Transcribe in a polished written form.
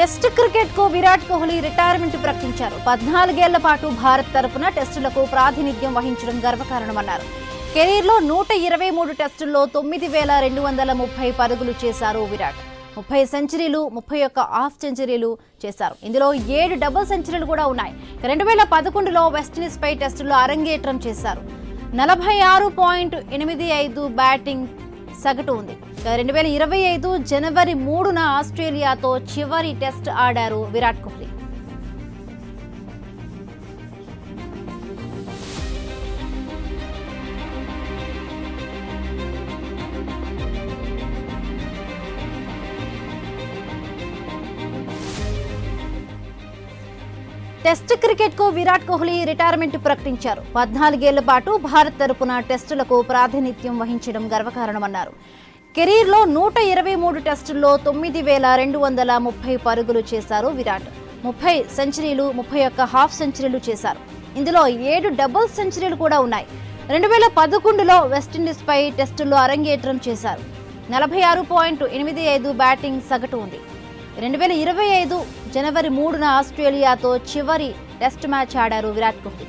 Test cricket కు Virat Kohli retirement ప్రకటించారు. 14 ఏళ్ల పాటు భారత్ తరపున టెస్టులకు ప్రాతినిధ్యం వహించడం గర్వకారణమన్నారు. కెరీర్లో 123 టెస్టుల్లో 9,230 పరుగులు చేశారు విరాట్. 30 సెంచరీలు, 31 హాఫ్ సెంచరీలు చేశారు. ఇందులో 7 డబుల్ సెంచరీలు కూడా ఉన్నాయి. 2011లో వెస్టిండీస్పై టెస్టుల్లో అరంగేట్రం చేశారు. 46.85 బ్యాటింగ్ సగటు ఉంది. 2025 జనవరి 3న ఆస్ట్రేలియాతో చివరి టెస్ట్ ఆడారు విరాట్ కోహ్లీ. టెస్ట్ క్రికెట్ కు విరాట్ కోహ్లీ రిటైర్మెంట్ ప్రకటించారు. 14 ఏళ్ల పాటు భారత్ తరపున టెస్టులకు ప్రాతినిధ్యం వహించడం గర్వకారణమన్నారు. కెరీర్లో 123 టెస్టుల్లో 9,230 పరుగులు చేశారు విరాట్. 30 సెంచరీలు, 31 హాఫ్ సెంచరీలు చేశారు. ఇందులో 7 డబుల్ సెంచరీలు కూడా ఉన్నాయి. 2011లో వెస్టిండీస్పై టెస్టుల్లో అరంగేట్రం చేశారు. 46.85 బ్యాటింగ్ సగటు ఉంది. 2025 జనవరి 3న ఆస్ట్రేలియాతో చివరి టెస్ట్ మ్యాచ్ ఆడారు విరాట్ కోహ్లీ.